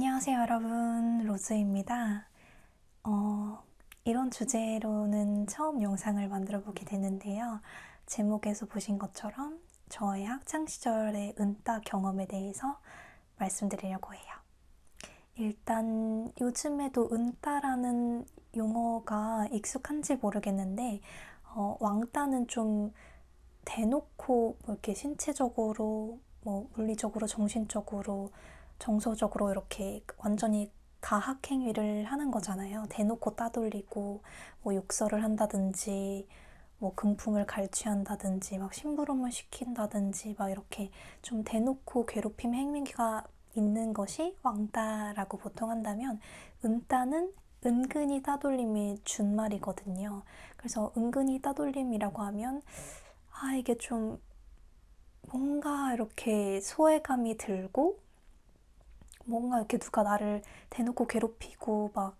안녕하세요, 여러분. 로즈입니다. 이런 주제로는 처음 영상을 만들어 보게 되는데요. 제목에서 보신 것처럼 저의 학창시절의 은따 경험에 대해서 말씀드리려고 해요. 일단 요즘에도 은따라는 용어가 익숙한지 모르겠는데 왕따는 좀 대놓고 뭐 이렇게 신체적으로, 뭐 물리적으로, 정신적으로, 정서적으로 이렇게 완전히 가학행위를 하는 거잖아요. 대놓고 따돌리고 뭐 욕설을 한다든지 뭐 금품을 갈취한다든지 막 심부름을 시킨다든지 막 이렇게 좀 대놓고 괴롭힘 행위가 있는 것이 왕따라고 보통 한다면, 은따는 은근히 따돌림의 준말이거든요. 그래서 은근히 따돌림이라고 하면 이게 좀 뭔가 이렇게 소외감이 들고, 뭔가 이렇게 누가 나를 대놓고 괴롭히고 막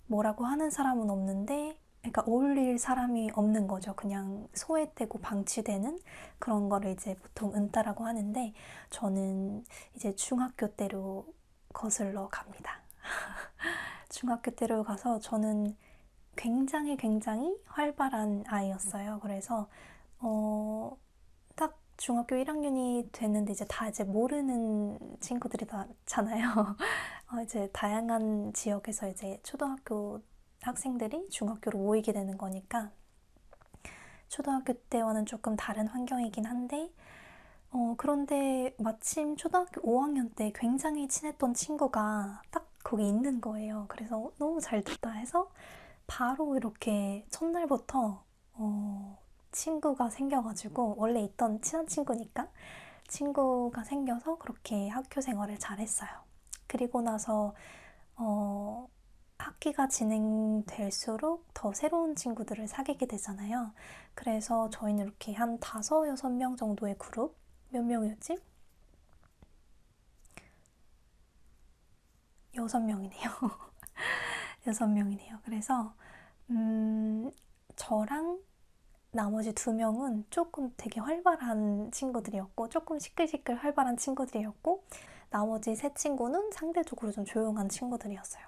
뭐라고 하는 사람은 없는데, 그러니까 어울릴 사람이 없는 거죠. 그냥 소외되고 방치되는 그런 거를 이제 보통 은따라고 하는데, 저는 이제 중학교 때로 거슬러 갑니다. 중학교 때로 가서 저는 굉장히 활발한 아이였어요. 그래서 딱 중학교 1학년이 됐는데 이제 모르는 친구들이 잖아요. 이제 다양한 지역에서 이제 초등학교 학생들이 중학교로 모이게 되는 거니까 초등학교 때와는 조금 다른 환경이긴 한데, 그런데 마침 초등학교 5학년 때 굉장히 친했던 친구가 딱 거기 있는 거예요. 그래서 너무 잘 됐다 해서 바로 이렇게 첫날부터 친구가 생겨가지고, 원래 있던 친한 친구니까 친구가 생겨서 그렇게 학교 생활을 잘했어요. 그리고 나서 학기가 진행될수록 더 새로운 친구들을 사귀게 되잖아요. 그래서 저희는 이렇게 한 5-6명 정도의 그룹, 몇 명이었지? 6명이네요. 6명이네요. 그래서 저랑 나머지 2명은 조금 되게 활발한 친구들이었고, 조금 시끌시끌 활발한 친구들이었고, 나머지 3친구는 상대적으로 좀 조용한 친구들이었어요.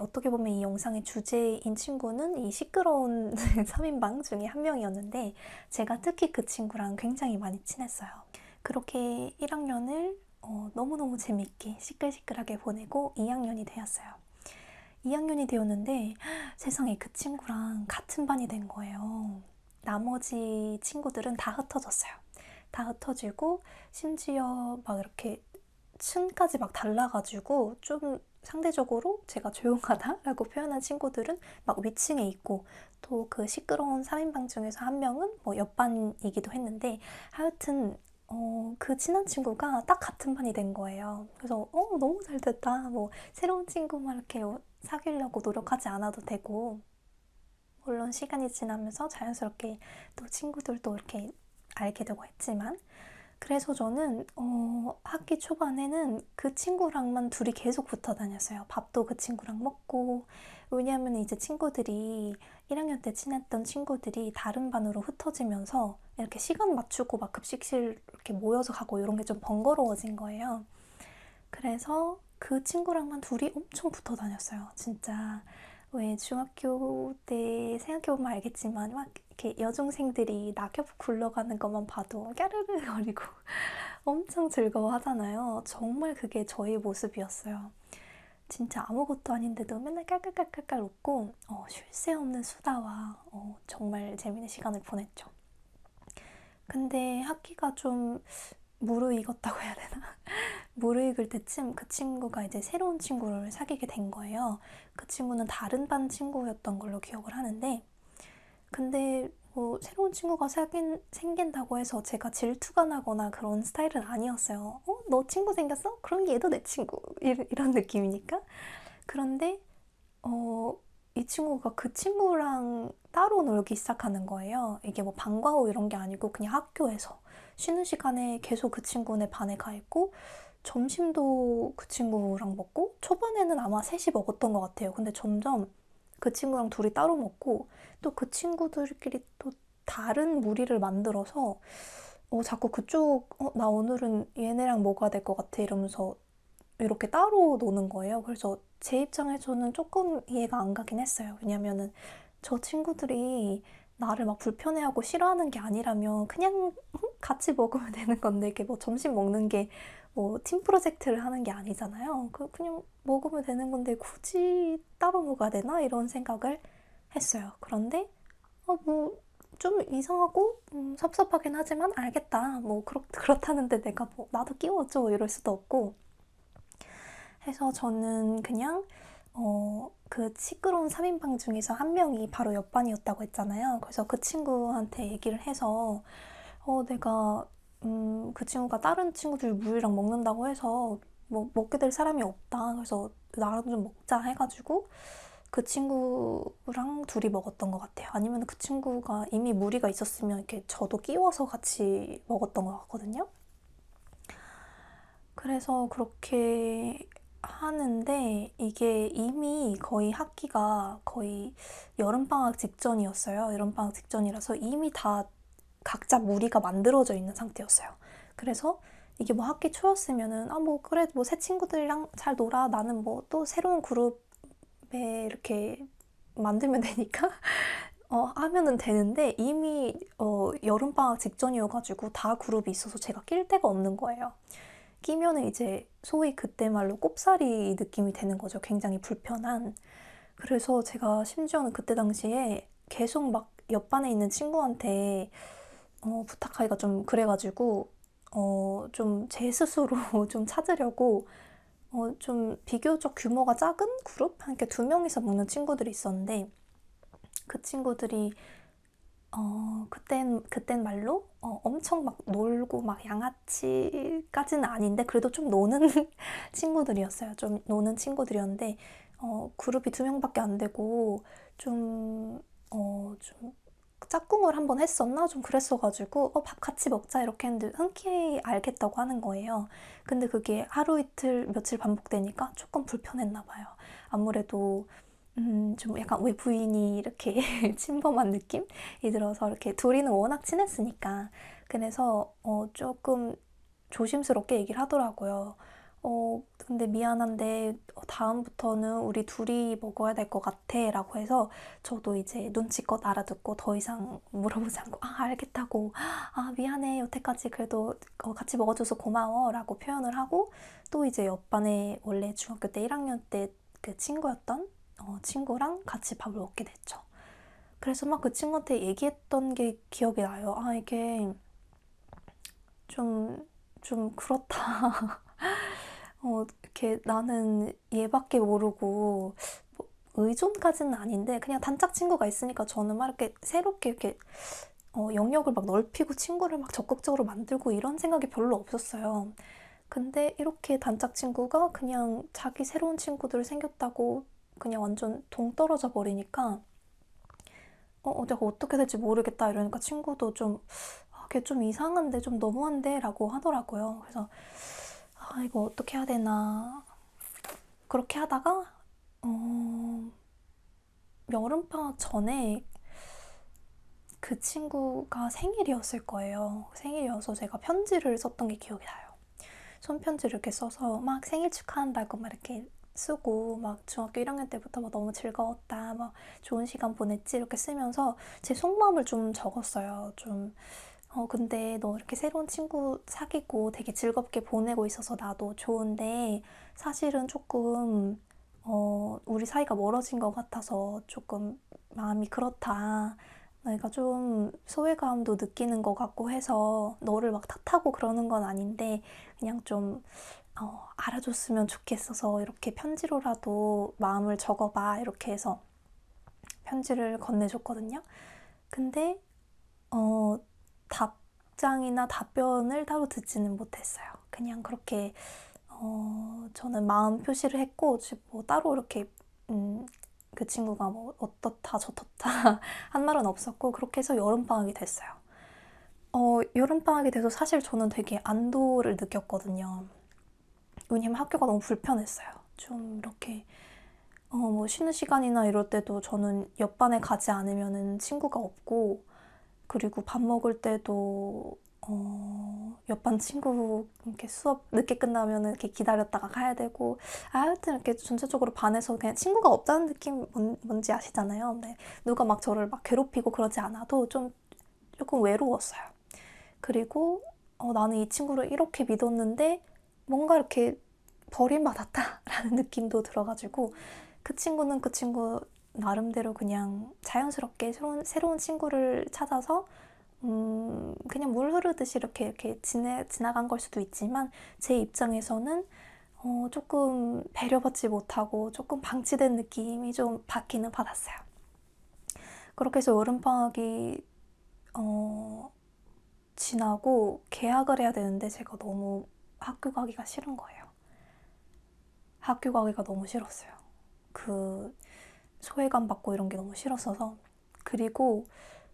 어떻게 보면 이 영상의 주제인 친구는 이 시끄러운 3인방 중에 한 명이었는데, 제가 특히 그 친구랑 굉장히 많이 친했어요. 그렇게 1학년을 너무너무 재밌게 시끌시끌하게 보내고 2학년이 되었어요. 2학년이 되었는데 세상에, 그 친구랑 같은 반이 된 거예요. 나머지 친구들은 다 흩어졌어요. 다 흩어지고, 심지어 막 이렇게 층까지 막 달라가지고 좀 상대적으로 제가 조용하다라고 표현한 친구들은 막 위층에 있고, 또 그 시끄러운 3인방 중에서 한 명은 뭐 옆반이기도 했는데, 하여튼 그 친한 친구가 딱 같은 반이 된 거예요. 그래서 너무 잘 됐다. 뭐 새로운 친구만 이렇게 사귀려고 노력하지 않아도 되고, 물론 시간이 지나면서 자연스럽게 또 친구들도 이렇게 알게 되고 했지만, 그래서 저는 학기 초반에는 그 친구랑만 둘이 계속 붙어 다녔어요. 밥도 그 친구랑 먹고. 왜냐하면 이제 친구들이 1학년 때 친했던 친구들이 다른 반으로 흩어지면서 이렇게 시간 맞추고 막 급식실 이렇게 모여서 가고 이런 게 좀 번거로워진 거예요. 그래서 그 친구랑만 둘이 엄청 붙어 다녔어요. 진짜 왜 중학교 때 생각해보면 알겠지만 막 이렇게 여중생들이 낙엽 굴러가는 것만 봐도 까르르 거리고 엄청 즐거워하잖아요. 정말 그게 저의 모습이었어요. 진짜 아무것도 아닌데도 맨날 깔깔깔깔깔 웃고 쉴 새 없는 수다와 정말 재밌는 시간을 보냈죠. 근데 학기가 좀 무르익었다고 해야 되나? 무르익을 때쯤 그 친구가 이제 새로운 친구를 사귀게 된 거예요. 그 친구는 다른 반 친구였던 걸로 기억을 하는데, 근데 뭐 새로운 친구가 생긴다고 해서 제가 질투가 나거나 그런 스타일은 아니었어요. 너 친구 생겼어? 그럼 얘도 내 친구. 이런 느낌이니까. 그런데 이 친구가 그 친구랑 따로 놀기 시작하는 거예요. 이게 뭐 방과 후 이런 게 아니고 그냥 학교에서 쉬는 시간에 계속 그 친구네 반에 가 있고, 점심도 그 친구랑 먹고, 초반에는 아마 셋이 먹었던 것 같아요. 근데 점점 그 친구랑 둘이 따로 먹고, 또 그 친구들끼리 또 다른 무리를 만들어서 자꾸 그쪽 나 오늘은 얘네랑 먹어야 될 것 같아 이러면서 이렇게 따로 노는 거예요. 그래서 제 입장에서는 조금 이해가 안 가긴 했어요. 왜냐면은 저 친구들이 나를 막 불편해하고 싫어하는 게 아니라면 그냥 같이 먹으면 되는 건데, 이게 뭐 점심 먹는 게 뭐 팀 프로젝트를 하는 게 아니잖아요. 그냥 먹으면 되는 건데 굳이 따로 먹어야 되나? 이런 생각을 했어요. 그런데 뭐 좀 이상하고 섭섭하긴 하지만 알겠다. 뭐 그렇다는데 내가 뭐 나도 끼워줘 이럴 수도 없고 해서 저는 그냥 그 시끄러운 3인방 중에서 한 명이 바로 옆반이었다고 했잖아요. 그래서 그 친구한테 얘기를 해서 내가 그 친구가 다른 친구들 물이랑 먹는다고 해서 뭐 먹게 될 사람이 없다. 그래서 나랑 좀 먹자 해가지고 그 친구랑 둘이 먹었던 것 같아요. 아니면 그 친구가 이미 무리가 있었으면 이렇게 저도 끼워서 같이 먹었던 것 같거든요. 그래서 그렇게 하는데 이게 이미 거의 학기가 거의 여름방학 직전이었어요. 여름방학 직전이라서 이미 다 각자 무리가 만들어져 있는 상태였어요. 그래서 이게 뭐 학기 초였으면은 뭐 그래 뭐 새 친구들이랑 잘 놀아. 나는 뭐 또 새로운 그룹에 이렇게 만들면 되니까 하면은 되는데 이미 여름방학 직전이어가지고 다 그룹이 있어서 제가 낄 데가 없는 거예요. 끼면은 이제 소위 그때 말로 꼽사리 느낌이 되는 거죠. 굉장히 불편한. 그래서 제가 심지어는 그때 당시에 계속 막 옆반에 있는 친구한테 부탁하기가 좀 그래가지고 좀 제 스스로 좀 찾으려고 좀 비교적 규모가 작은 그룹? 한 이렇게 2명이서 먹는 친구들이 있었는데 그 친구들이 그땐 말로 엄청 막 놀고 막 양아치까지는 아닌데 그래도 좀 노는 친구들이었어요. 좀 노는 친구들이었는데 그룹이 2명밖에 안 되고 좀 짝꿍을 한번 했었나? 좀 그랬어가지고 밥 같이 먹자 이렇게 했는데 흔쾌히 알겠다고 하는 거예요. 근데 그게 하루 이틀 며칠 반복되니까 조금 불편했나 봐요. 아무래도 좀 약간 외부인이 이렇게 침범한 느낌이 들어서 이렇게 둘이는 워낙 친했으니까 그래서 조금 조심스럽게 얘기를 하더라고요. 근데 미안한데 다음부터는 우리 둘이 먹어야 될 것 같아 라고 해서 저도 이제 눈치껏 알아듣고 더 이상 물어보지 않고 알겠다고 미안해 여태까지 그래도 같이 먹어줘서 고마워 라고 표현을 하고 또 이제 옆반에 원래 중학교 때 1학년 때 그 친구였던 친구랑 같이 밥을 먹게 됐죠. 그래서 막 그 친구한테 얘기했던 게 기억이 나요. 이게 좀 그렇다. 이렇게 나는 얘밖에 모르고 뭐 의존까지는 아닌데 그냥 단짝 친구가 있으니까 저는 막 이렇게 새롭게 이렇게 영역을 막 넓히고 친구를 막 적극적으로 만들고 이런 생각이 별로 없었어요. 근데 이렇게 단짝 친구가 그냥 자기 새로운 친구들 생겼다고 그냥 완전 동떨어져 버리니까 내가 어떻게 될지 모르겠다 이러니까 친구도 좀 걔 좀 이상한데 좀 너무한데 라고 하더라고요. 그래서 이거 어떻게 해야 되나 그렇게 하다가 여름방학 전에 그 친구가 생일이었을 거예요. 생일이어서 제가 편지를 썼던 게 기억이 나요. 손편지를 이렇게 써서 막 생일 축하한다고 막 이렇게 쓰고 막 중학교 1학년 때부터 막 너무 즐거웠다 막 좋은 시간 보냈지 이렇게 쓰면서 제 속마음을 좀 적었어요. 좀 근데 너 이렇게 새로운 친구 사귀고 되게 즐겁게 보내고 있어서 나도 좋은데 사실은 조금 우리 사이가 멀어진 것 같아서 조금 마음이 그렇다. 내가 좀 소외감도 느끼는 것 같고 해서 너를 막 탓하고 그러는 건 아닌데 그냥 좀 알아줬으면 좋겠어서 이렇게 편지로라도 마음을 적어봐 이렇게 해서 편지를 건네줬거든요. 근데 답장이나 답변을 따로 듣지는 못했어요. 그냥 그렇게 저는 마음 표시를 했고 뭐 따로 이렇게 그 친구가 뭐 어떻다 저떻다 한 말은 없었고 그렇게 해서 여름방학이 됐어요. 여름방학이 돼서 사실 저는 되게 안도를 느꼈거든요. 왜냐면 학교가 너무 불편했어요. 좀 이렇게 뭐 쉬는 시간이나 이럴 때도 저는 옆반에 가지 않으면은 친구가 없고 그리고 밥 먹을 때도 옆반 친구 이렇게 수업 늦게 끝나면 이렇게 기다렸다가 가야 되고, 하여튼 이렇게 전체적으로 반에서 그냥 친구가 없다는 느낌 뭔지 아시잖아요. 근데 누가 막 저를 막 괴롭히고 그러지 않아도 조금 외로웠어요. 그리고 나는 이 친구를 이렇게 믿었는데 뭔가 이렇게 버림받았다라는 느낌도 들어가지고, 그 친구는 그 친구 나름대로 그냥 자연스럽게 새로운 친구를 찾아서 그냥 물 흐르듯이 이렇게 지나간 걸 수도 있지만, 제 입장에서는 조금 배려받지 못하고 조금 방치된 느낌이 좀 받기는 받았어요. 그렇게 해서 여름방학이 지나고 개학을 해야 되는데 제가 너무 학교 가기가 싫은 거예요. 학교 가기가 너무 싫었어요. 그 소외감 받고 이런 게 너무 싫었어서. 그리고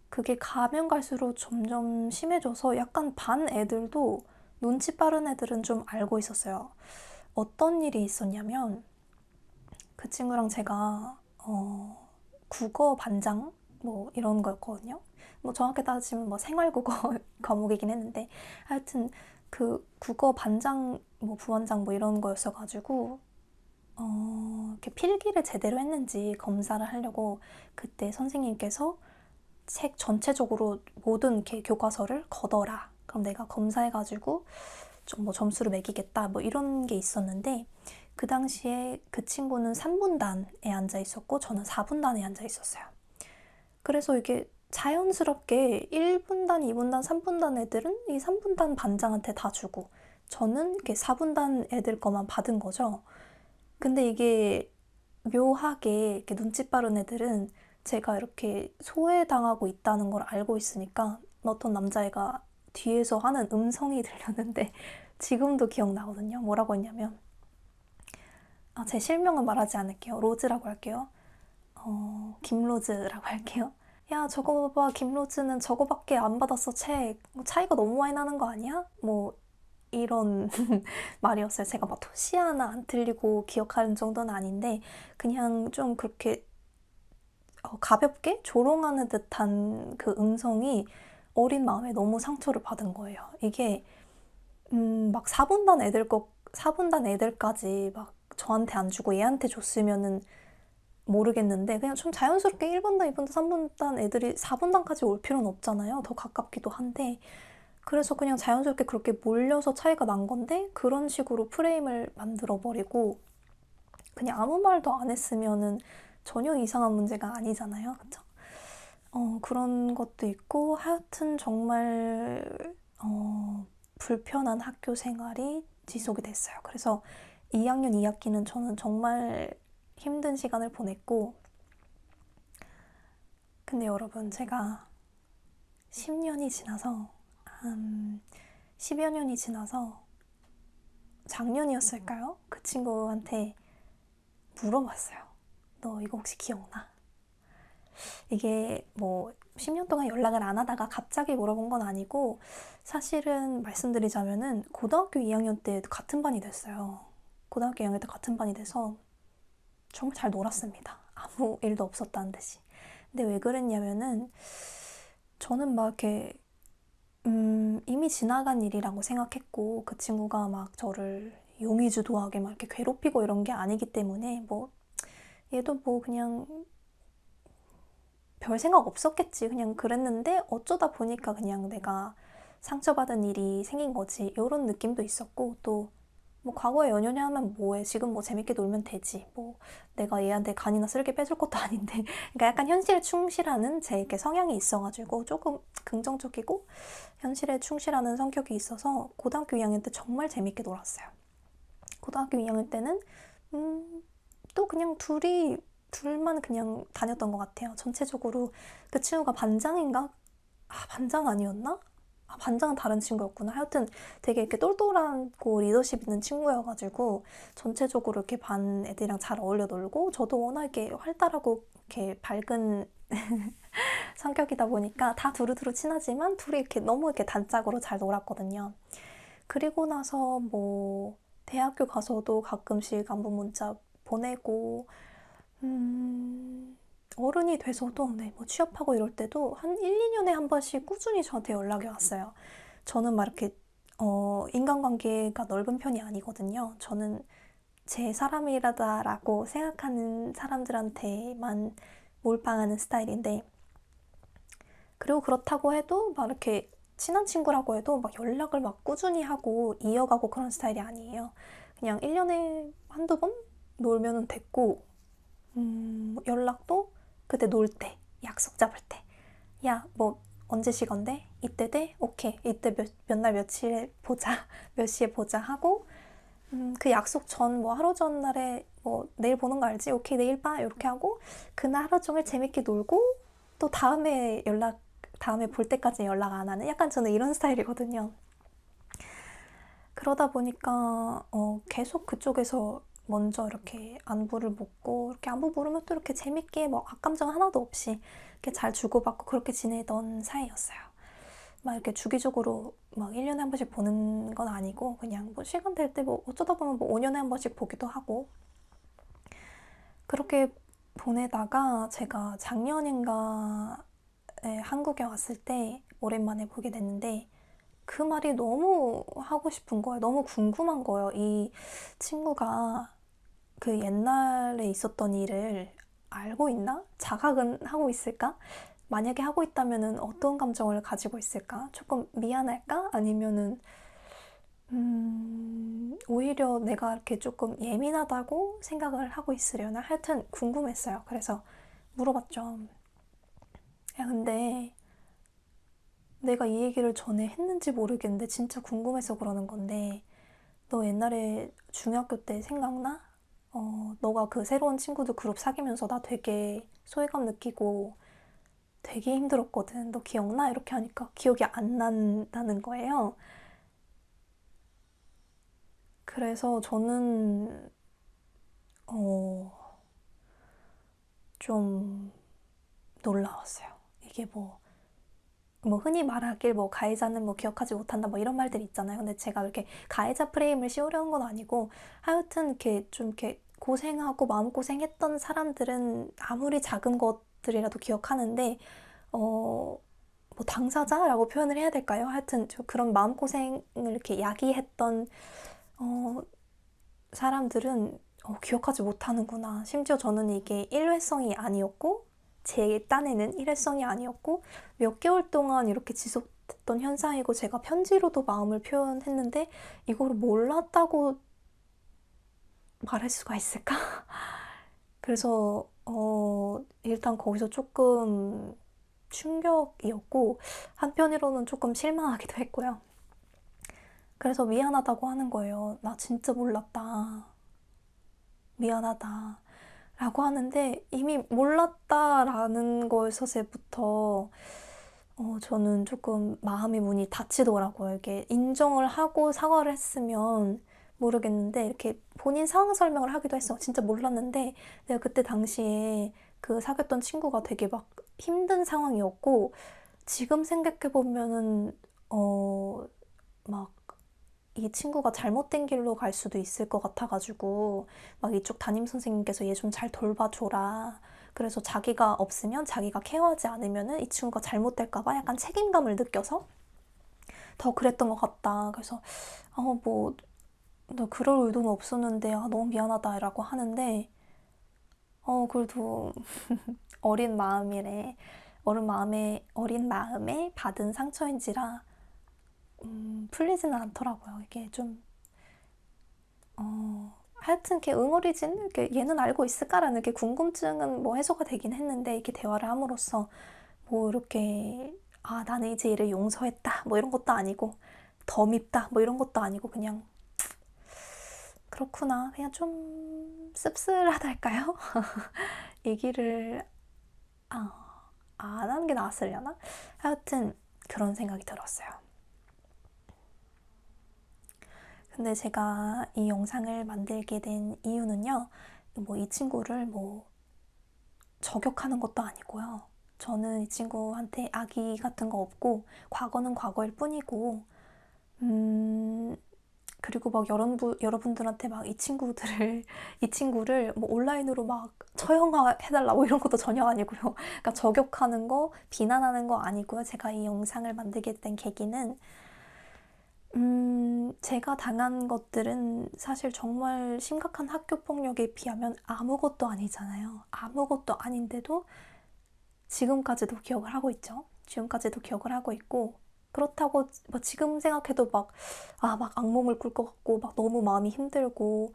그게 가면 갈수록 점점 심해져서 약간 반 애들도, 눈치 빠른 애들은 좀 알고 있었어요. 어떤 일이 있었냐면, 그 친구랑 제가 국어 반장 뭐 이런 거였거든요. 뭐 정확히 따지면 뭐 생활국어 과목이긴 했는데, 하여튼 그 국어 반장 뭐 부반장 뭐 이런 거였어가지고 이렇게 필기를 제대로 했는지 검사를 하려고 그때 선생님께서 책 전체적으로 모든 이렇게 교과서를 걷어라. 그럼 내가 검사해가지고 좀 뭐 점수를 매기겠다. 뭐 이런 게 있었는데, 그 당시에 그 친구는 3분단에 앉아 있었고 저는 4분단에 앉아 있었어요. 그래서 이게 자연스럽게 1분단, 2분단, 3분단 애들은 이 3분단 반장한테 다 주고, 저는 이렇게 4분단 애들 거만 받은 거죠. 근데 이게 묘하게 이렇게 눈치 빠른 애들은 제가 이렇게 소외당하고 있다는 걸 알고 있으니까, 어떤 남자애가 뒤에서 하는 음성이 들렸는데 지금도 기억나거든요. 뭐라고 했냐면, 제 실명은 말하지 않을게요. 로즈라고 할게요. 김로즈라고 할게요. 야, 저거 봐봐. 김로즈는 저거밖에 안 받았어, 책. 차이가 너무 많이 나는 거 아니야? 뭐 이런 말이었어요. 제가 막 토시 하나 안 틀리고 기억하는 정도는 아닌데, 그냥 좀 그렇게 가볍게 조롱하는 듯한 그 음성이 어린 마음에 너무 상처를 받은 거예요. 이게 막 4분단 애들까지 막 저한테 안 주고 얘한테 줬으면은 모르겠는데, 그냥 좀 자연스럽게 1분단, 2분단, 3분단 애들이 4분단까지 올 필요는 없잖아요. 더 가깝기도 한데. 그래서 그냥 자연스럽게 그렇게 몰려서 차이가 난 건데, 그런 식으로 프레임을 만들어버리고 그냥 아무 말도 안 했으면은 전혀 이상한 문제가 아니잖아요. 그쵸? 그런 것도 있고, 하여튼 정말 불편한 학교 생활이 지속이 됐어요. 그래서 2학년 2학기는 저는 정말 힘든 시간을 보냈고, 근데 여러분, 제가 10년이 지나서, 한 10여 년이 지나서 작년이었을까요? 그 친구한테 물어봤어요. 너 이거 혹시 기억나? 이게 뭐 10년 동안 연락을 안 하다가 갑자기 물어본 건 아니고, 사실은 말씀드리자면은 고등학교 2학년 때 같은 반이 됐어요. 고등학교 2학년 때 같은 반이 돼서 정말 잘 놀았습니다. 아무 일도 없었다는 듯이. 근데 왜 그랬냐면은, 저는 막 이렇게 이미 지나간 일이라고 생각했고, 그 친구가 막 저를 용의주도하게 막 이렇게 괴롭히고 이런 게 아니기 때문에, 뭐 얘도 뭐 그냥 별 생각 없었겠지, 그냥 그랬는데, 어쩌다 보니까 그냥 내가 상처받은 일이 생긴 거지, 이런 느낌도 있었고, 또 뭐 과거에 연연해 하면 뭐해, 지금 뭐 재밌게 놀면 되지, 뭐 내가 얘한테 간이나 쓸개 빼줄 것도 아닌데 그러니까 약간 현실에 충실하는 제 이렇게 성향이 있어가지고, 조금 긍정적이고 현실에 충실하는 성격이 있어서 고등학교 2학년 때 정말 재밌게 놀았어요. 고등학교 2학년 때는 또 그냥 둘만 그냥 다녔던 것 같아요. 전체적으로 그 친구가 반장인가? 반장 아니었나? 반장은 다른 친구였구나. 하여튼 되게 이렇게 똘똘하고 리더십 있는 친구여가지고 전체적으로 이렇게 반 애들이랑 잘 어울려 놀고, 저도 워낙 이렇게 활달하고 이렇게 밝은 성격이다 보니까 다 두루두루 친하지만 둘이 이렇게 너무 이렇게 단짝으로 잘 놀았거든요. 그리고 나서 뭐 대학교 가서도 가끔씩 안부 문자 보내고, 어른이 돼서도 네, 뭐 취업하고 이럴 때도 한 1, 2년에 한 번씩 꾸준히 저한테 연락이 왔어요. 저는 막 이렇게 인간관계가 넓은 편이 아니거든요. 저는 제 사람이라다라고 생각하는 사람들한테만 몰빵하는 스타일인데, 그리고 그렇다고 해도 막 이렇게 친한 친구라고 해도 막 연락을 막 꾸준히 하고 이어가고 그런 스타일이 아니에요. 그냥 1년에 한두 번 놀면은 됐고, 연락도 그때 놀 때, 약속 잡을 때. 야, 뭐 언제 시간돼? 이때 돼? 오케이. 이때 몇 날 며칠에 보자. 몇 시에 보자 하고, 그 약속 전 뭐 하루 전날에 뭐 내일 보는 거 알지? 오케이, 내일 봐. 이렇게 하고 그날 하루 종일 재밌게 놀고, 또 다음에 볼 때까지 연락 안 하는, 약간 저는 이런 스타일이거든요. 그러다 보니까 계속 그쪽에서 먼저 이렇게 안부를 묻고, 이렇게 안부 물으면 또 이렇게 재밌게 뭐 악감정 하나도 없이 이렇게 잘 주고받고 그렇게 지내던 사이였어요. 막 이렇게 주기적으로 막 1년에 한 번씩 보는 건 아니고, 그냥 뭐 시간 될 때 뭐 어쩌다 보면 뭐 5년에 한 번씩 보기도 하고, 그렇게 보내다가 제가 작년인가에 한국에 왔을 때 오랜만에 보게 됐는데, 그 말이 너무 하고 싶은 거예요. 너무 궁금한 거예요. 이 친구가 그 옛날에 있었던 일을 알고 있나? 자각은 하고 있을까? 만약에 하고 있다면은 어떤 감정을 가지고 있을까? 조금 미안할까? 아니면은 오히려 내가 이렇게 조금 예민하다고 생각을 하고 있으려나? 하여튼 궁금했어요. 그래서 물어봤죠. 야, 근데 내가 이 얘기를 전에 했는지 모르겠는데 진짜 궁금해서 그러는 건데, 너 옛날에 중학교 때 생각나? 너가 그 새로운 친구들 그룹 사귀면서 나 되게 소외감 느끼고 되게 힘들었거든. 너 기억나? 이렇게 하니까 기억이 안 난다는 거예요. 그래서 저는 어, 좀 놀라웠어요. 이게 뭐 흔히 말하길 뭐 가해자는 뭐 기억하지 못한다 뭐 이런 말들이 있잖아요. 근데 제가 이렇게 가해자 프레임을 씌우려는 건 아니고, 하여튼 이렇게 좀 이렇게 고생하고 마음고생했던 사람들은 아무리 작은 것들이라도 기억하는데, 뭐 당사자라고 표현을 해야 될까요? 하여튼 그런 마음고생을 이렇게 야기했던 어, 사람들은 기억하지 못하는구나. 심지어 저는 이게 일회성이 아니었고, 제 딴에는 일회성이 아니었고, 몇 개월 동안 이렇게 지속됐던 현상이고, 제가 편지로도 마음을 표현했는데 이거를 몰랐다고 말할 수가 있을까? 그래서 일단 거기서 조금 충격이었고, 한편으로는 조금 실망하기도 했고요. 그래서 미안하다고 하는 거예요. 나 진짜 몰랐다. 미안하다. 라고 하는데, 이미 몰랐다라는 거에서부터 저는 조금 마음의 문이 닫히더라고요. 이게 인정을 하고 사과를 했으면 모르겠는데, 이렇게 본인 상황 설명을 하기도 했어. 진짜 몰랐는데 내가 그때 당시에 그 사귀었던 친구가 되게 막 힘든 상황이었고, 지금 생각해보면은 막 이 친구가 잘못된 길로 갈 수도 있을 것 같아가지고, 막 이쪽 담임 선생님께서 얘 좀 잘 돌봐줘라. 그래서 자기가 없으면, 자기가 케어하지 않으면은 이 친구가 잘못될까봐 약간 책임감을 느껴서 더 그랬던 것 같다. 그래서 뭐 너 그럴 의도는 없었는데 너무 미안하다라고 하는데, 그래도 어린 마음이래. 어린 마음에 받은 상처인지라 풀리지는 않더라고요. 이게 좀 하여튼 이렇게 응어리진, 이렇게 얘는 알고 있을까라는 게 궁금증은 뭐 해소가 되긴 했는데, 이렇게 대화를 함으로써 뭐 이렇게 나는 이제 얘를 용서했다 뭐 이런 것도 아니고, 더 밉다 뭐 이런 것도 아니고, 그냥 그렇구나, 그냥 좀 씁쓸하달까요? 얘기를 안 하는 게 나았으려나? 하여튼 그런 생각이 들었어요. 근데 제가 이 영상을 만들게 된 이유는요, 뭐 이 친구를 뭐 저격하는 것도 아니고요. 저는 이 친구한테 악의 같은 거 없고, 과거는 과거일 뿐이고, 그리고 막 여러분들한테 막 이 친구를 뭐 온라인으로 막 처형해달라 뭐 이런 것도 전혀 아니고요. 그러니까 저격하는 거, 비난하는 거 아니고요. 제가 이 영상을 만들게 된 계기는 제가 당한 것들은 사실 정말 심각한 학교 폭력에 비하면 아무것도 아니잖아요. 아무것도 아닌데도 지금까지도 기억을 하고 있죠. 지금까지도 기억을 하고 있고, 그렇다고 뭐 지금 생각해도 막 악몽을 꿀 것 같고, 막 너무 마음이 힘들고,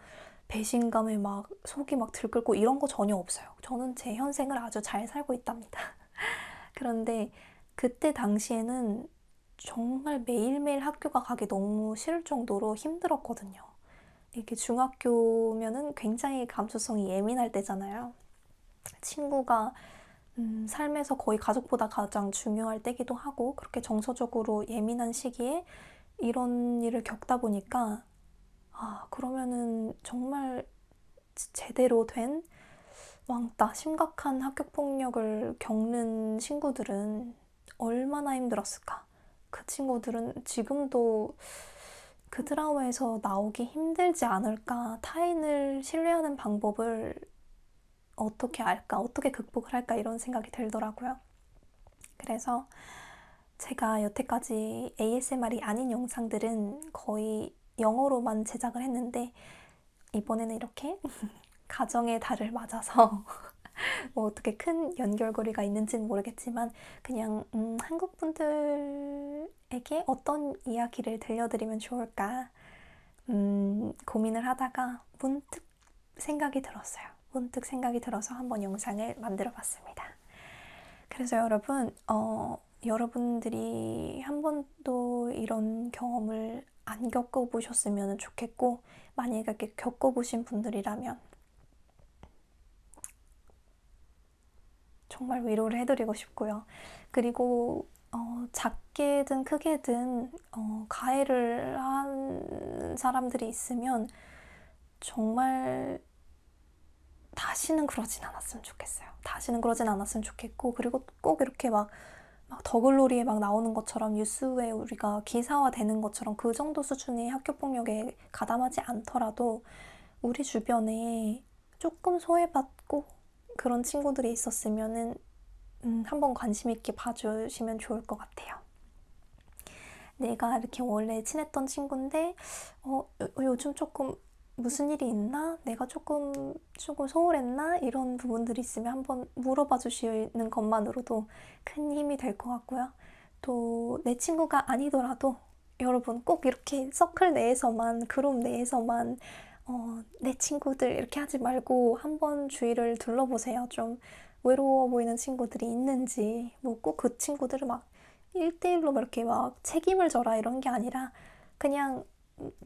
배신감에 막 속이 막 들끓고 이런 거 전혀 없어요. 저는 제 현생을 아주 잘 살고 있답니다. 그런데 그때 당시에는 정말 매일매일 학교가 가기 너무 싫을 정도로 힘들었거든요. 이게 중학교면은 굉장히 감수성이 예민할 때잖아요. 친구가 삶에서 거의 가족보다 가장 중요할 때기도 하고, 그렇게 정서적으로 예민한 시기에 이런 일을 겪다 보니까, 그러면은 정말 제대로 된 왕따, 심각한 학교폭력을 겪는 친구들은 얼마나 힘들었을까. 그 친구들은 지금도 그 드라마에서 나오기 힘들지 않을까. 타인을 신뢰하는 방법을 어떻게 알까, 어떻게 극복을 할까 이런 생각이 들더라고요. 그래서 제가 여태까지 ASMR이 아닌 영상들은 거의 영어로만 제작을 했는데 이번에는 이렇게 가정의 달을 맞아서 뭐 어떻게 큰 연결고리가 있는지는 모르겠지만 그냥 한국 분들에게 어떤 이야기를 들려드리면 좋을까 고민을 하다가 문득 생각이 들었어요. 문득 생각이 들어서 한번 영상을 만들어 봤습니다. 그래서 여러분, 여러분들이 한 번도 이런 경험을 안 겪어보셨으면 좋겠고, 만약에 겪어보신 분들이라면 정말 위로를 해드리고 싶고요. 그리고 작게든 크게든 가해를 한 사람들이 있으면 정말 다시는 그러진 않았으면 좋겠어요. 다시는 그러진 않았으면 좋겠고, 그리고 꼭 이렇게 막 더글로리에 막 나오는 것처럼 뉴스에 우리가 기사화되는 것처럼 그 정도 수준의 학교폭력에 가담하지 않더라도 우리 주변에 조금 소외받고 그런 친구들이 있었으면은 한번 관심 있게 봐주시면 좋을 것 같아요. 내가 이렇게 원래 친했던 친구인데 요즘 조금 무슨 일이 있나? 내가 조금 소홀했나? 이런 부분들이 있으면 한번 물어봐 주시는 것만으로도 큰 힘이 될 것 같고요. 또 내 친구가 아니더라도 여러분 꼭 이렇게 서클 내에서만, 그룹 내에서만 내 친구들 이렇게 하지 말고 한번 주위를 둘러보세요. 좀 외로워 보이는 친구들이 있는지, 뭐 꼭 그 친구들을 막 1대1로 이렇게 막 책임을 져라 이런 게 아니라 그냥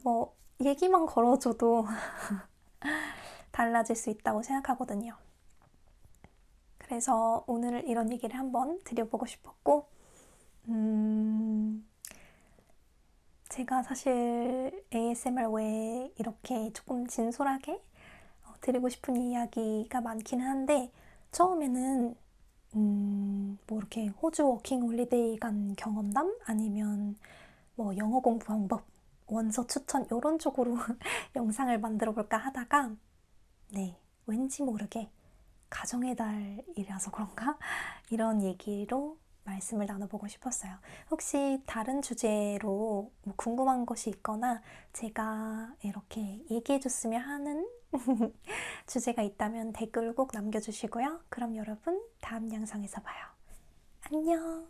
뭐 얘기만 걸어줘도 달라질 수 있다고 생각하거든요. 그래서 오늘 이런 얘기를 한번 드려보고 싶었고, 제가 사실 ASMR 외에 이렇게 조금 진솔하게 드리고 싶은 이야기가 많기는 한데, 처음에는 뭐 이렇게 호주 워킹 홀리데이 간 경험담 아니면 뭐 영어 공부 방법, 원서 추천 이런 쪽으로 영상을 만들어 볼까 하다가 네, 왠지 모르게 가정의 달이라서 그런가? 이런 얘기로 말씀을 나눠보고 싶었어요. 혹시 다른 주제로 뭐 궁금한 것이 있거나 제가 이렇게 얘기해줬으면 하는 주제가 있다면 댓글을 꼭 남겨주시고요. 그럼 여러분 다음 영상에서 봐요. 안녕.